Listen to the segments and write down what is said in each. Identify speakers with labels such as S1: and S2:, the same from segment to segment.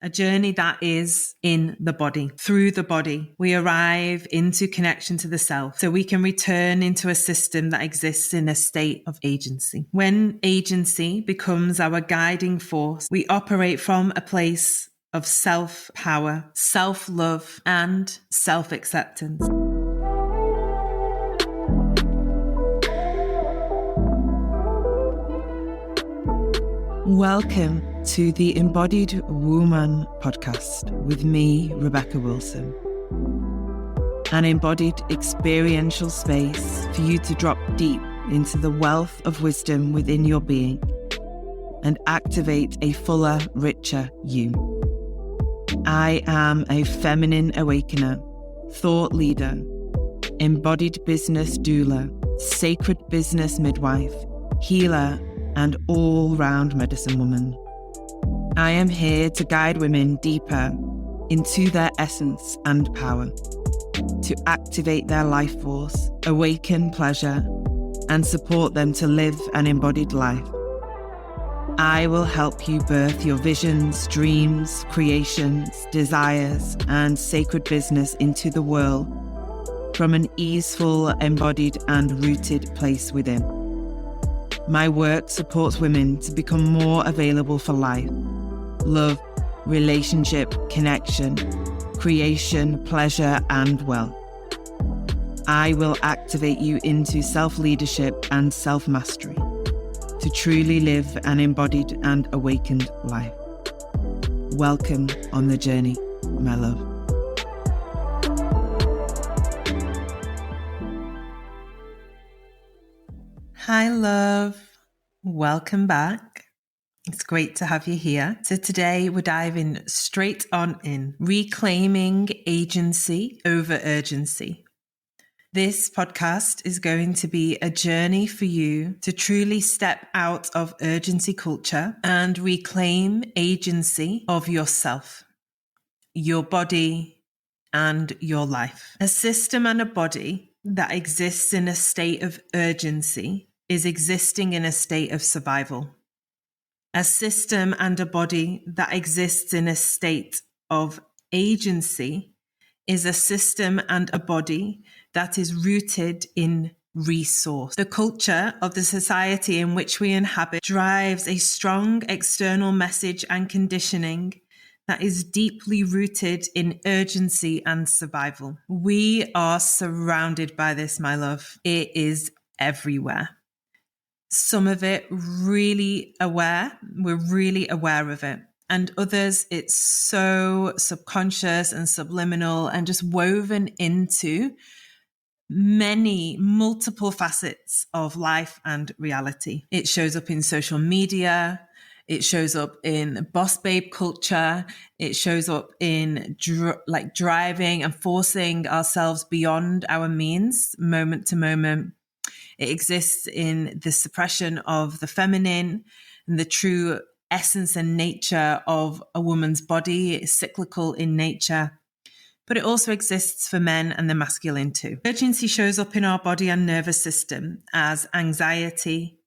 S1: a journey that is in the body. Through the body, we arrive into connection to the self, so we can return into a system that exists in a state of agency. When agency becomes our guiding force, we operate from a place of self-power, self-love, and self-acceptance. Welcome to the Embodied Woman podcast with me, Rebecca Wilson. An embodied experiential space for you to drop deep into the wealth of wisdom within your being and activate a fuller, richer you. I am a feminine awakener, thought leader, embodied business doula, sacred business midwife, healer, and all-round medicine woman. I am here to guide women deeper into their essence and power, to activate their life force, awaken pleasure, and support them to live an embodied life. I will help you birth your visions, dreams, creations, desires, and sacred business into the world from an easeful, embodied, and rooted place within. My work supports women to become more available for life, love, relationship, connection, creation, pleasure, and wealth. I will activate you into self-leadership and self-mastery to truly live an embodied and awakened life. Welcome on the journey, my love. Hi, love. Welcome back. It's great to have you here. So today we're diving straight on in, reclaiming agency over urgency. This podcast is going to be a journey for you to truly step out of urgency culture and reclaim agency of yourself, your body, and your life. A system and a body that exists in a state of urgency is existing in a state of survival. A system and a body that exists in a state of agency is a system and a body that is rooted in resource. The culture of the society in which we inhabit drives a strong external message and conditioning that is deeply rooted in urgency and survival. We are surrounded by this, my love. It is everywhere. Some of it we're really aware of it. And others, it's so subconscious and subliminal and just woven into multiple facets of life and reality. It shows up in social media. It shows up in boss babe culture. It shows up in driving and forcing ourselves beyond our means moment to moment. It exists in the suppression of the feminine and the true essence and nature of a woman's body. It's cyclical in nature, but it also exists for men and the masculine too. Urgency shows up in our body and nervous system as anxiety,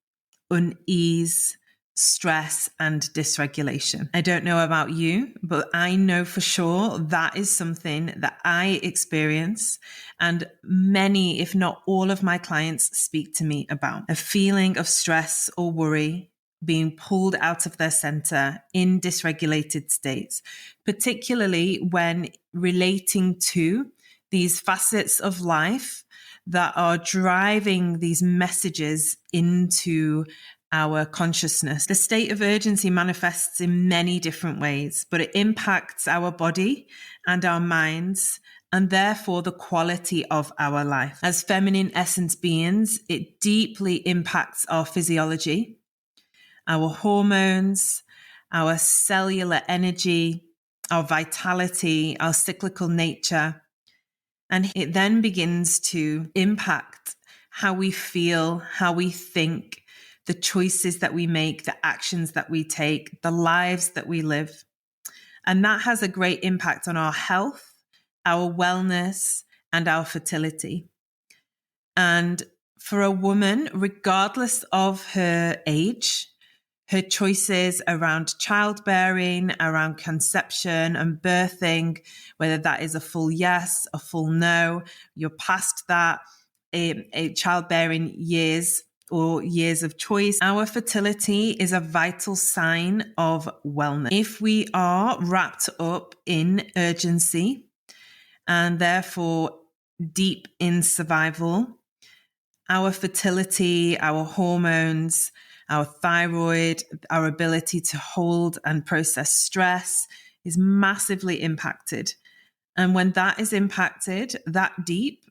S1: unease, stress, and dysregulation. I don't know about you, but I know for sure that is something that I experience and many, if not all of my clients speak to me about. A feeling of stress or worry being pulled out of their center in dysregulated states, particularly when relating to these facets of life that are driving these messages into our consciousness. The state of urgency manifests in many different ways, but it impacts our body and our minds, and therefore the quality of our life. As feminine essence beings, it deeply impacts our physiology, our hormones, our cellular energy, our vitality, our cyclical nature. And it then begins to impact how we feel, how we think, the choices that we make, the actions that we take, the lives that we live. And that has a great impact on our health, our wellness, and our fertility. And for a woman, regardless of her age, her choices around childbearing, around conception and birthing, whether that is a full yes, a full no, you're past that, a childbearing years or years of choice. Our fertility is a vital sign of wellness. If we are wrapped up in urgency and therefore deep in survival, our fertility, our hormones, our thyroid, our ability to hold and process stress is massively impacted. And when that is impacted that deep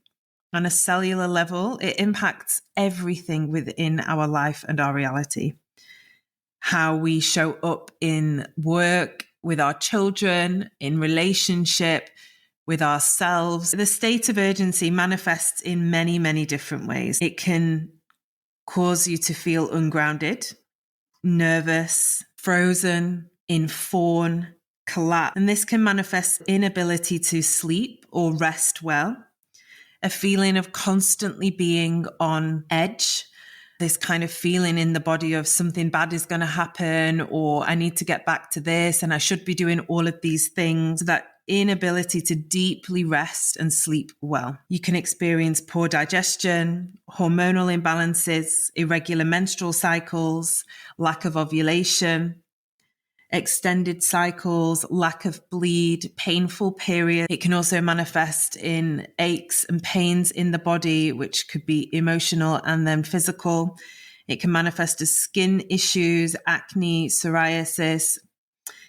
S1: on a cellular level, it impacts everything within our life and our reality. How we show up in work, with our children, in relationship, with ourselves. The state of urgency manifests in many, many different ways. It can cause you to feel ungrounded, nervous, frozen, in fawn, collapse. And this can manifest inability to sleep or rest well, a feeling of constantly being on edge, this kind of feeling in the body of something bad is going to happen, or I need to get back to this and I should be doing all of these things. That inability to deeply rest and sleep well. You can experience poor digestion, hormonal imbalances, irregular menstrual cycles, lack of ovulation, extended cycles, lack of bleed, painful periods. It can also manifest in aches and pains in the body, which could be emotional and then physical. It can manifest as skin issues, acne, psoriasis.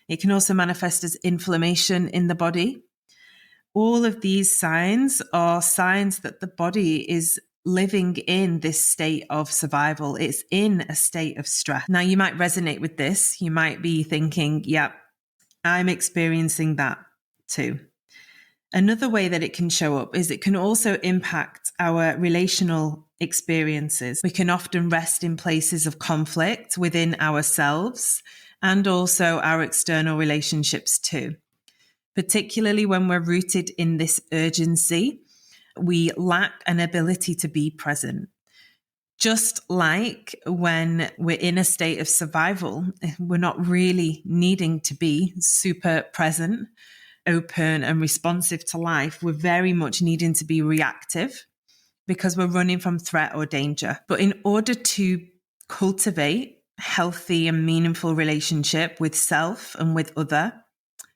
S1: It can also manifest as inflammation in the body. All of these signs are signs that the body is living in this state of survival. It's in a state of stress. Now, you might resonate with this. You might be thinking, yeah, I'm experiencing that too. Another way that it can show up is it can also impact our relational experiences. We can often rest in places of conflict within ourselves and also our external relationships too. Particularly when we're rooted in this urgency, we lack an ability to be present. Just like when we're in a state of survival, we're not really needing to be super present, open and responsive to life. We're very much needing to be reactive because we're running from threat or danger. But in order to cultivate healthy and meaningful relationship with self and with other,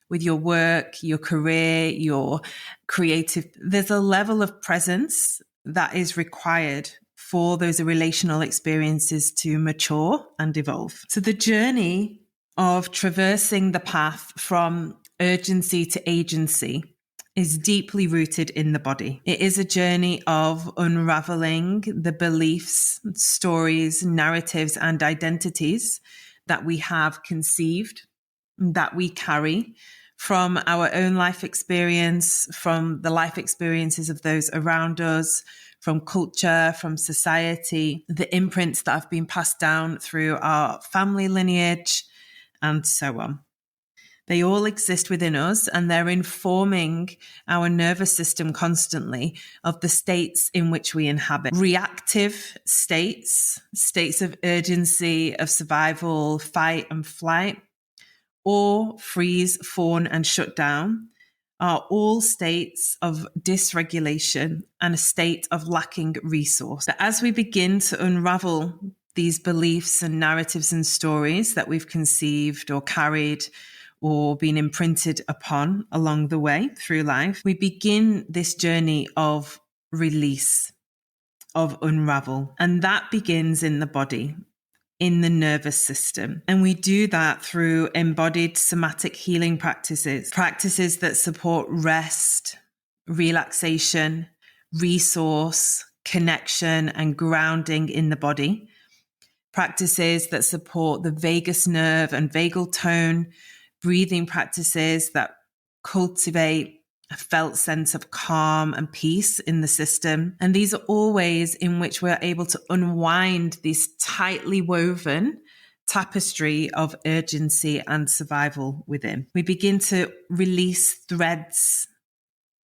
S1: with your work, your career, your creative, there's a level of presence that is required for those relational experiences to mature and evolve. So the journey of traversing the path from urgency to agency is deeply rooted in the body. It is a journey of unraveling the beliefs, stories, narratives, and identities that we have conceived, that we carry from our own life experience, from the life experiences of those around us, from culture, from society, the imprints that have been passed down through our family lineage, and so on. They all exist within us and they're informing our nervous system constantly of the states in which we inhabit. Reactive states, states of urgency, of survival, fight and flight, or freeze, fawn and shut down are all states of dysregulation and a state of lacking resource. But as we begin to unravel these beliefs and narratives and stories that we've conceived or carried or been imprinted upon along the way through life, we begin this journey of release, of unravel. And that begins in the body, in the nervous system. And we do that through embodied somatic healing practices, practices that support rest, relaxation, resource, connection, and grounding in the body. Practices that support the vagus nerve and vagal tone, breathing practices that cultivate a felt sense of calm and peace in the system. And these are all ways in which we're able to unwind this tightly woven tapestry of urgency and survival within. We begin to release threads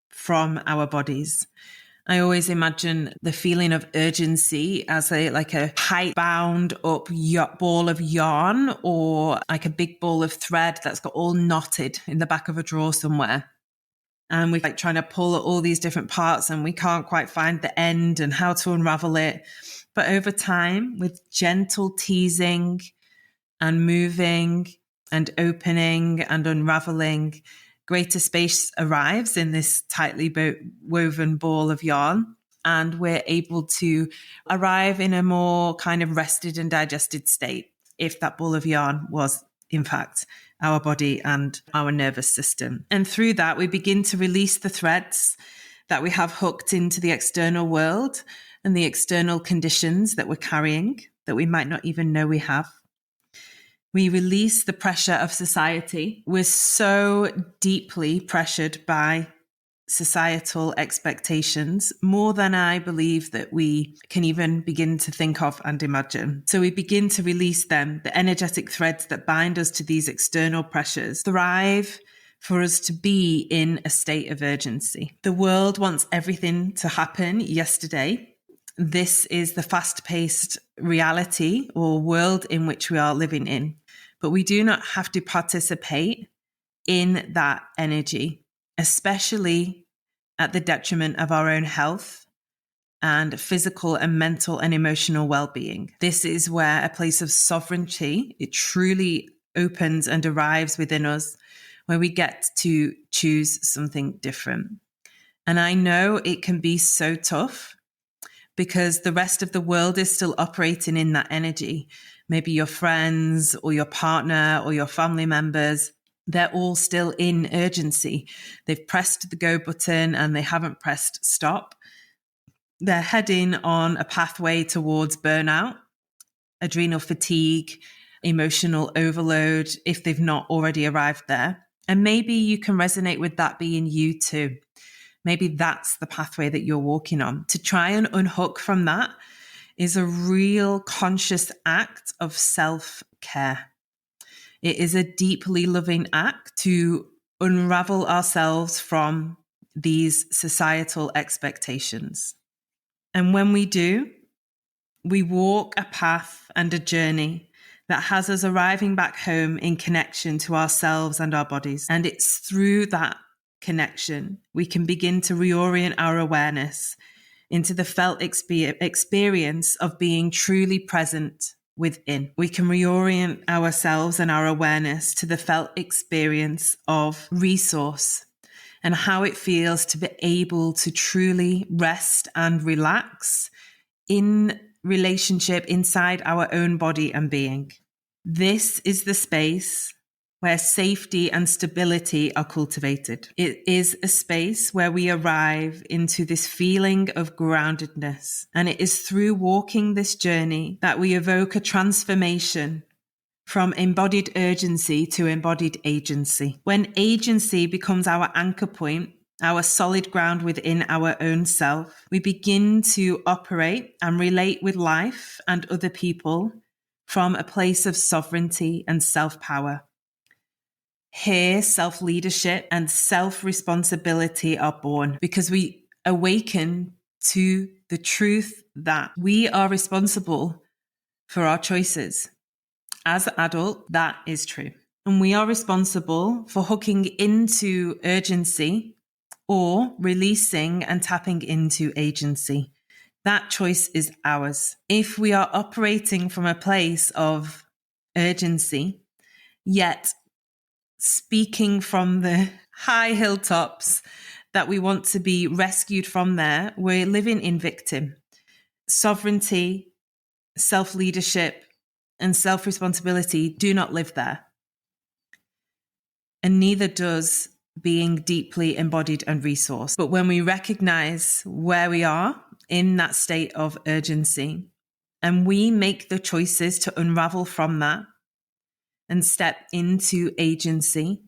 S1: from our bodies. I always imagine the feeling of urgency as a tight bound up ball of yarn, or like a big ball of thread that's got all knotted in the back of a drawer somewhere. And we're like trying to pull at all these different parts and we can't quite find the end and how to unravel it. But over time, with gentle teasing and moving and opening and unraveling, greater space arrives in this tightly woven ball of yarn. And we're able to arrive in a more kind of rested and digested state if that ball of yarn was, in fact, our body and our nervous system. And through that, we begin to release the threads that we have hooked into the external world and the external conditions that we're carrying that we might not even know we have. We release the pressure of society. We're so deeply pressured by societal expectations, more than I believe that we can even begin to think of and imagine. So we begin to release them, the energetic threads that bind us to these external pressures, thrive for us to be in a state of urgency. The world wants everything to happen yesterday. This is the fast-paced reality or world in which we are living in. But we do not have to participate in that energy, especially at the detriment of our own health and physical and mental and emotional well-being. This is where a place of sovereignty, it truly opens and arrives within us, where we get to choose something different. And I know it can be so tough because the rest of the world is still operating in that energy. Maybe your friends or your partner or your family members, they're all still in urgency. They've pressed the go button and they haven't pressed stop. They're heading on a pathway towards burnout, adrenal fatigue, emotional overload, if they've not already arrived there. And maybe you can resonate with that being you too. Maybe that's the pathway that you're walking on. To try and unhook from that is a real conscious act of self-care. It is a deeply loving act to unravel ourselves from these societal expectations. And when we do, we walk a path and a journey that has us arriving back home in connection to ourselves and our bodies. And it's through that connection we can begin to reorient our awareness into the felt experience of being truly present within. We can reorient ourselves and our awareness to the felt experience of resource and how it feels to be able to truly rest and relax in relationship inside our own body and being. This is the space where safety and stability are cultivated. It is a space where we arrive into this feeling of groundedness. And it is through walking this journey that we evoke a transformation from embodied urgency to embodied agency. When agency becomes our anchor point, our solid ground within our own self, we begin to operate and relate with life and other people from a place of sovereignty and self-power. Here, self-leadership and self-responsibility are born because we awaken to the truth that we are responsible for our choices. As an adult, that is true. And we are responsible for hooking into urgency or releasing and tapping into agency. That choice is ours. If we are operating from a place of urgency, yet speaking from the high hilltops that we want to be rescued from there, we're living in victim. Sovereignty, self-leadership, and self-responsibility do not live there. And neither does being deeply embodied and resourced. But when we recognize where we are in that state of urgency, and we make the choices to unravel from that and step into agency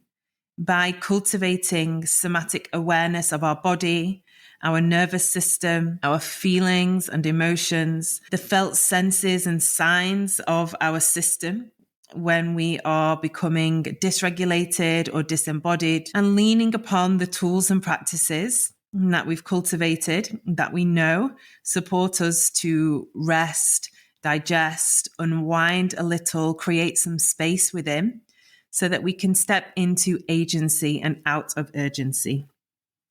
S1: by cultivating somatic awareness of our body, our nervous system, our feelings and emotions, the felt senses and signs of our system when we are becoming dysregulated or disembodied, and leaning upon the tools and practices that we've cultivated, that we know, support us to rest, digest, unwind a little, create some space within so that we can step into agency and out of urgency.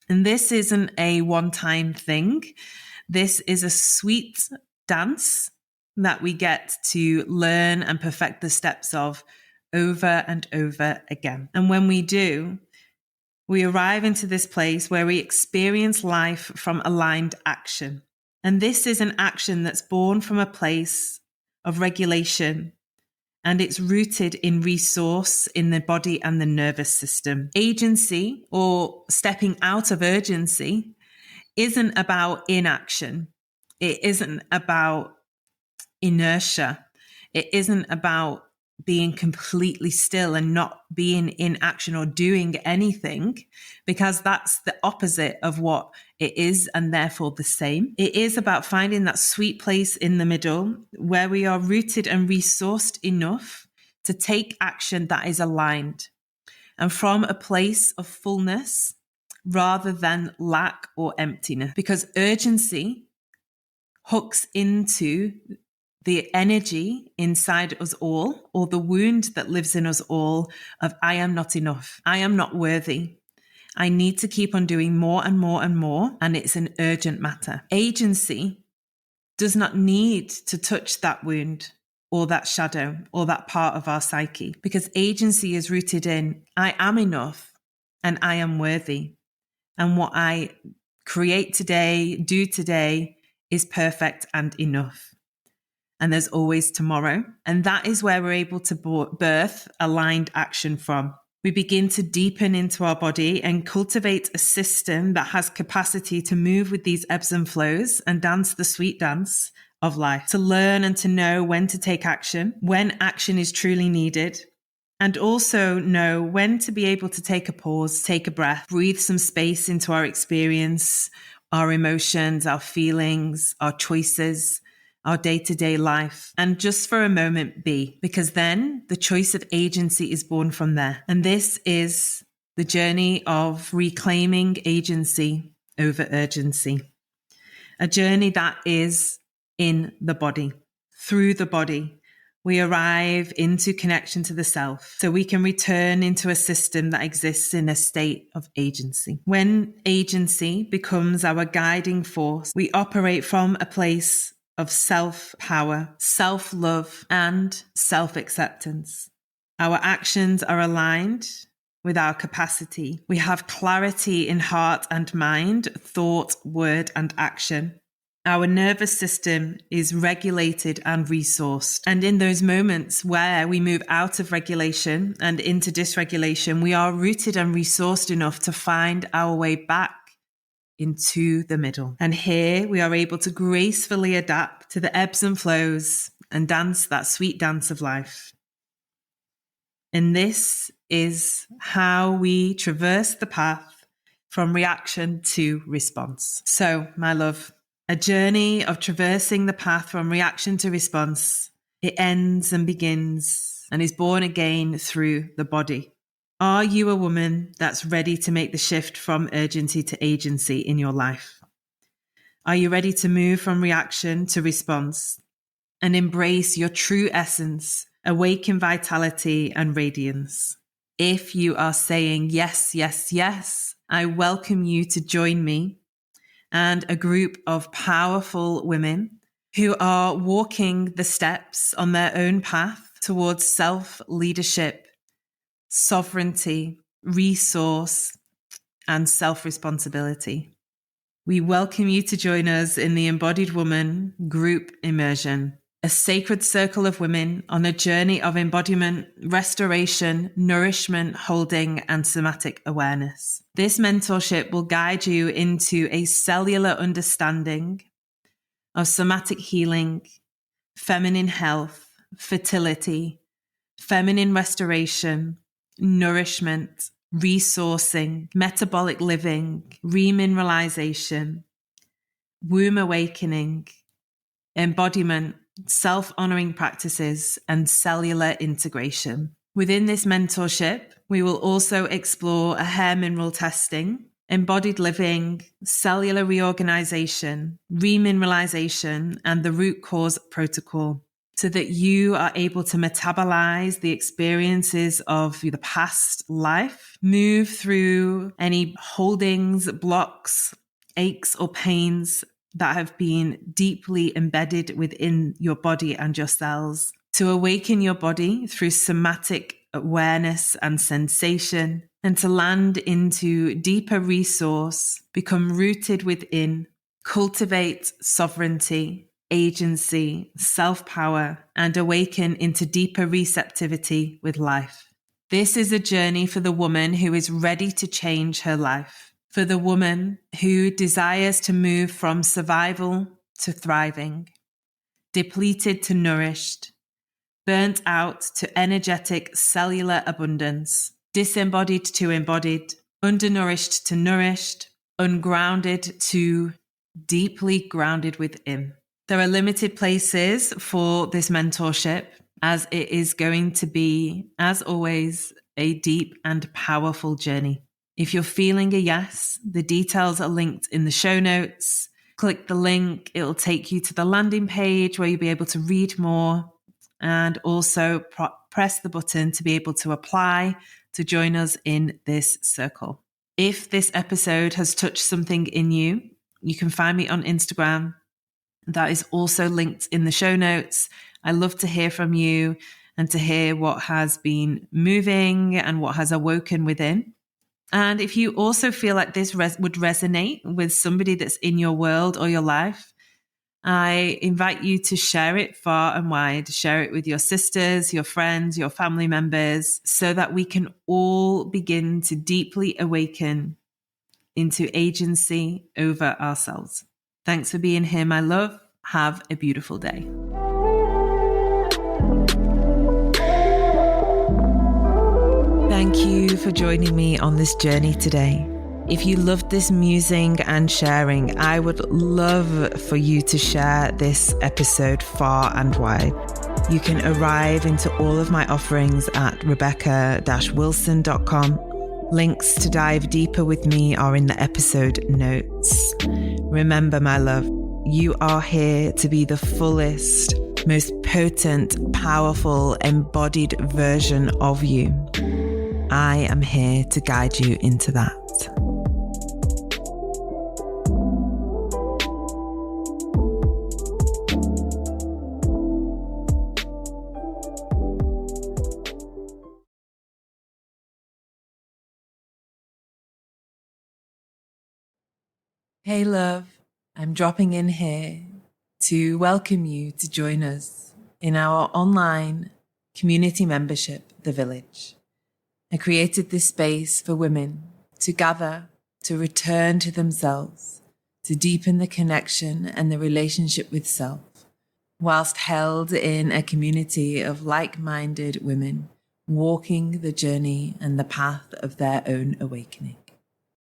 S1: And this isn't a one-time thing. This is a sweet dance that we get to learn and perfect the steps of over and over again. And when we do, we arrive into this place where we experience life from aligned action. And this is an action that's born from a place of regulation, and it's rooted in resource in the body and the nervous system. Agency, or stepping out of urgency, isn't about inaction. It isn't about inertia. It isn't about being completely still and not being in action or doing anything, because that's the opposite of what it is and therefore the same. It is about finding that sweet place in the middle where we are rooted and resourced enough to take action that is aligned and from a place of fullness rather than lack or emptiness, because urgency hooks into the energy inside us all, or the wound that lives in us all of I am not enough. I am not worthy. I need to keep on doing more and more and more. And it's an urgent matter. Agency does not need to touch that wound or that shadow or that part of our psyche, because agency is rooted in I am enough and I am worthy. And what I create today, do today is perfect and enough. And there's always tomorrow. And that is where we're able to birth aligned action from. We begin to deepen into our body and cultivate a system that has capacity to move with these ebbs and flows and dance the sweet dance of life, to learn and to know when to take action, when action is truly needed, and also know when to be able to take a pause, take a breath, breathe some space into our experience, our emotions, our feelings, our choices, our day-to-day life, and just for a moment be, because then the choice of agency is born from there. And this is the journey of reclaiming agency over urgency, a journey that is in the body. Through the body, we arrive into connection to the self, so we can return into a system that exists in a state of agency. When agency becomes our guiding force, we operate from a place of self-power, self-love, and self-acceptance. Our actions are aligned with our capacity. We have clarity in heart and mind, thought, word, and action. Our nervous system is regulated and resourced. And in those moments where we move out of regulation and into dysregulation, we are rooted and resourced enough to find our way back into the middle. And here we are able to gracefully adapt to the ebbs and flows and dance that sweet dance of life. And this is how we traverse the path from reaction to response. So, my love, a journey of traversing the path from reaction to response. It ends and begins and is born again through the body. Are you a woman that's ready to make the shift from urgency to agency in your life? Are you ready to move from reaction to response and embrace your true essence, awaken vitality and radiance? If you are saying yes, yes, yes, I welcome you to join me and a group of powerful women who are walking the steps on their own path towards self-leadership, sovereignty, resource, and self-responsibility. We welcome you to join us in the Embodied Woman Group Immersion, a sacred circle of women on a journey of embodiment, restoration, nourishment, holding, and somatic awareness. This mentorship will guide you into a cellular understanding of somatic healing, feminine health, fertility, feminine restoration, nourishment, resourcing, metabolic living, remineralization, womb awakening, embodiment, self-honoring practices, and cellular integration. Within this mentorship, we will also explore a hair mineral testing, embodied living, cellular reorganization, remineralization, and the root cause protocol, so that you are able to metabolize the experiences of the past life, move through any holdings, blocks, aches, or pains that have been deeply embedded within your body and your cells, to awaken your body through somatic awareness and sensation, and to land into deeper resource, become rooted within, cultivate sovereignty, agency, self-power, and awaken into deeper receptivity with life. This is a journey for the woman who is ready to change her life, for the woman who desires to move from survival to thriving, depleted to nourished, burnt out to energetic cellular abundance, disembodied to embodied, undernourished to nourished, ungrounded to deeply grounded within. There are limited places for this mentorship, as it is going to be, as always, a deep and powerful journey. If you're feeling a yes, the details are linked in the show notes. Click the link. It'll take you to the landing page where you'll be able to read more, and also press the button to be able to apply to join us in this circle. If this episode has touched something in you, you can find me on Instagram. That is also linked in the show notes. I love to hear from you and to hear what has been moving and what has awoken within. And if you also feel like this would resonate with somebody that's in your world or your life, I invite you to share it far and wide. Share it with your sisters, your friends, your family members, so that we can all begin to deeply awaken into agency over ourselves. Thanks for being here, my love. Have a beautiful day. Thank you for joining me on this journey today. If you loved this musing and sharing, I would love for you to share this episode far and wide. You can arrive into all of my offerings at rebecca-wilson.com. Links to dive deeper with me are in the episode notes. Remember, my love, you are here to be the fullest, most potent, powerful, embodied version of you. I am here to guide you into that. Hey love, I'm dropping in here to welcome you to join us in our online community membership, The Village. I created this space for women to gather, to return to themselves, to deepen the connection and the relationship with self, whilst held in a community of like-minded women walking the journey and the path of their own awakening.